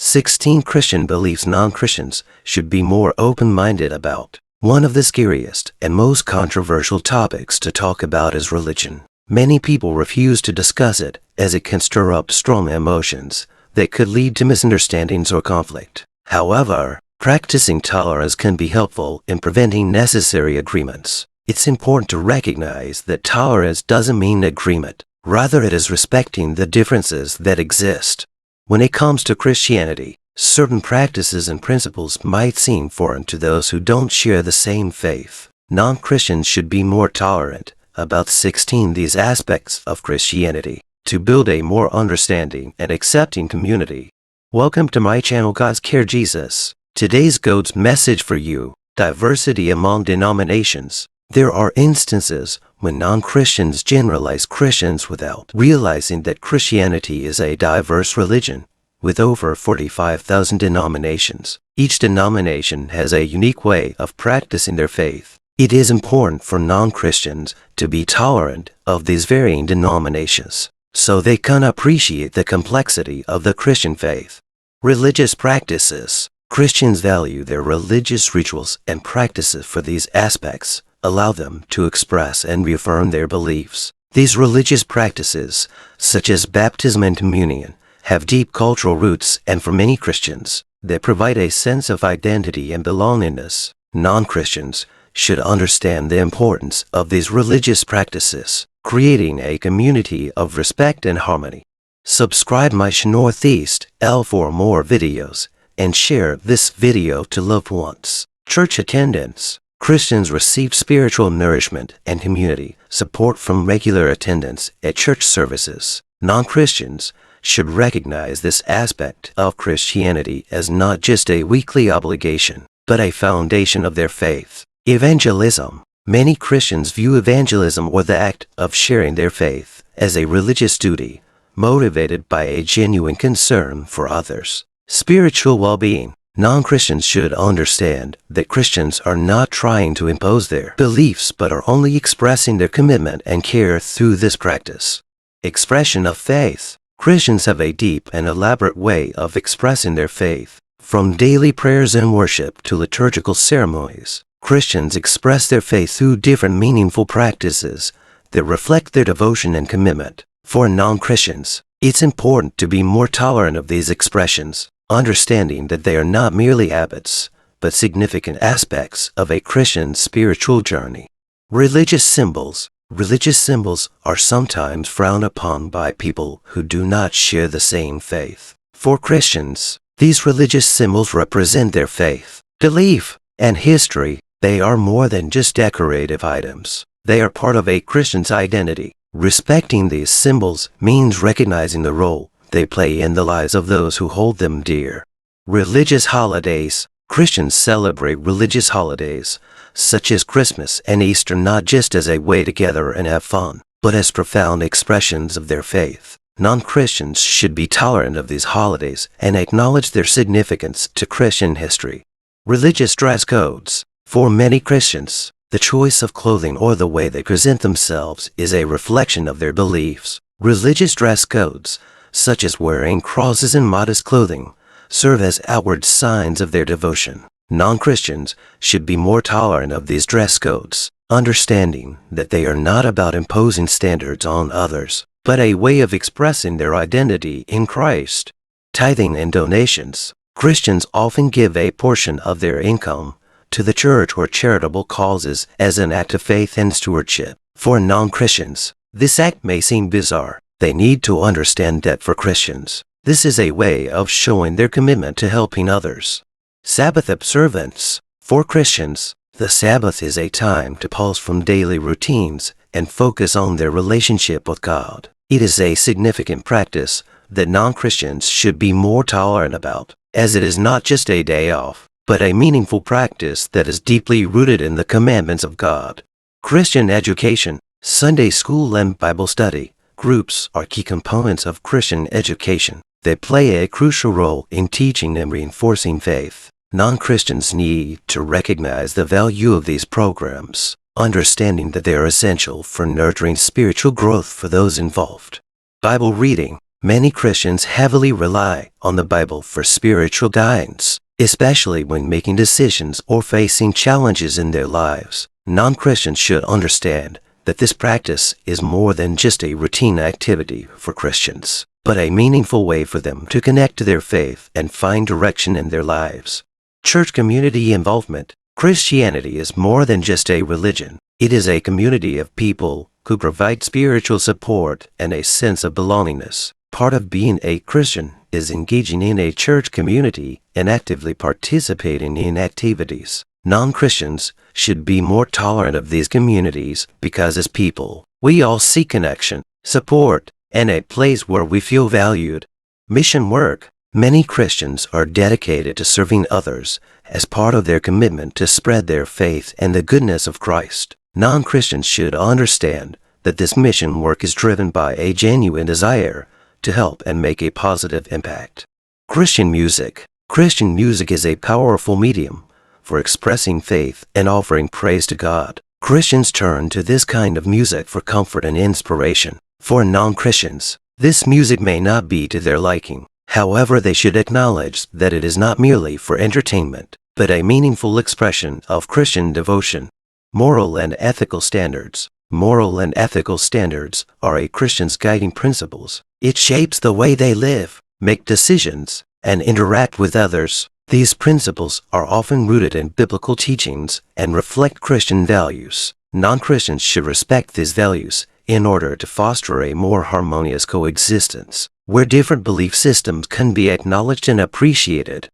16 Christian beliefs non-Christians should be more open-minded about. One of the scariest and most controversial topics to talk about is religion. Many people refuse to discuss it as it can stir up strong emotions that could lead to misunderstandings or conflict. However, practicing tolerance can be helpful in preventing necessary agreements. It's important to recognize that tolerance doesn't mean agreement. Rather, it is respecting the differences that exist. When it comes to Christianity, certain practices and principles might seem foreign to those who don't share the same faith. Non-Christians should be more tolerant about 16 these aspects of Christianity to build a more understanding and accepting community. Welcome to my channel, God's Care Jesus. Today's God's message for you: diversity among denominations. There are instances when non-Christians generalize Christians without realizing that Christianity is a diverse religion with over 45,000 denominations. Each denomination has a unique way of practicing their faith. It is important for non-Christians to be tolerant of these varying denominations so they can appreciate the complexity of the Christian faith. Religious practices. Christians value their religious rituals and practices for these aspects allow them to express and reaffirm their beliefs. These religious practices, such as baptism and communion, have deep cultural roots, and for many Christians, they provide a sense of identity and belongingness. Non-Christians should understand the importance of these religious practices, creating a community of respect and harmony. Subscribe my Northeast L for more videos and share this video to loved ones. Church attendance. Christians receive spiritual nourishment and community support from regular attendance at church services. Non-Christians should recognize this aspect of Christianity as not just a weekly obligation, but a foundation of their faith. Evangelism. Many Christians view evangelism or the act of sharing their faith as a religious duty, motivated by a genuine concern for others. Spiritual well-being. Non-Christians should understand that Christians are not trying to impose their beliefs but are only expressing their commitment and care through this practice. Expression of faith. Christians have a deep and elaborate way of expressing their faith. From daily prayers and worship to liturgical ceremonies, Christians express their faith through different meaningful practices that reflect their devotion and commitment. For non-Christians, it's important to be more tolerant of these expressions, understanding that they are not merely habits, but significant aspects of a Christian's spiritual journey. Religious symbols. Religious symbols are sometimes frowned upon by people who do not share the same faith. For Christians, these religious symbols represent their faith, belief, and history. They are more than just decorative items. They are part of a Christian's identity. Respecting these symbols means recognizing the role they play in the lives of those who hold them dear. Religious holidays. Christians celebrate religious holidays, such as Christmas and Easter, not just as a way to gather and have fun, but as profound expressions of their faith. Non-Christians should be tolerant of these holidays and acknowledge their significance to Christian history. Religious dress codes. For many Christians, the choice of clothing or the way they present themselves is a reflection of their beliefs. Religious dress codes, such as wearing crosses and modest clothing, serve as outward signs of their devotion. Non-Christians should be more tolerant of these dress codes, understanding that they are not about imposing standards on others, but a way of expressing their identity in Christ. Tithing and donations. Christians often give a portion of their income to the church or charitable causes as an act of faith and stewardship. For non-Christians, this act may seem bizarre. They need to understand that for Christians, this is a way of showing their commitment to helping others. Sabbath observance. For Christians, the Sabbath is a time to pause from daily routines and focus on their relationship with God. It is a significant practice that non-Christians should be more tolerant about, as it is not just a day off, but a meaningful practice that is deeply rooted in the commandments of God. Christian education. Sunday school and Bible study groups are key components of Christian education. They play a crucial role in teaching and reinforcing faith. Non-Christians need to recognize the value of these programs, understanding that they are essential for nurturing spiritual growth for those involved. Bible reading. Many Christians heavily rely on the Bible for spiritual guidance, especially when making decisions or facing challenges in their lives. Non-Christians should understand that this practice is more than just a routine activity for Christians, but a meaningful way for them to connect to their faith and find direction in their lives. Church community involvement. Christianity is more than just a religion. It is a community of people who provide spiritual support and a sense of belongingness. Part of being a Christian is engaging in a church community and actively participating in activities. Non-Christians should be more tolerant of these communities because as people, we all seek connection, support, and a place where we feel valued. Mission work. Many Christians are dedicated to serving others as part of their commitment to spread their faith and the goodness of Christ. Non-Christians should understand that this mission work is driven by a genuine desire to help and make a positive impact. Christian music. Christian music is a powerful medium for expressing faith and offering praise to God. Christians turn to this kind of music for comfort and inspiration. For non-Christians, this music may not be to their liking. However, they should acknowledge that it is not merely for entertainment, but a meaningful expression of Christian devotion. Moral and ethical standards. Moral and ethical standards are a Christian's guiding principles. It shapes the way they live, make decisions, and interact with others. These principles are often rooted in biblical teachings and reflect Christian values. Non-Christians should respect these values in order to foster a more harmonious coexistence, where different belief systems can be acknowledged and appreciated.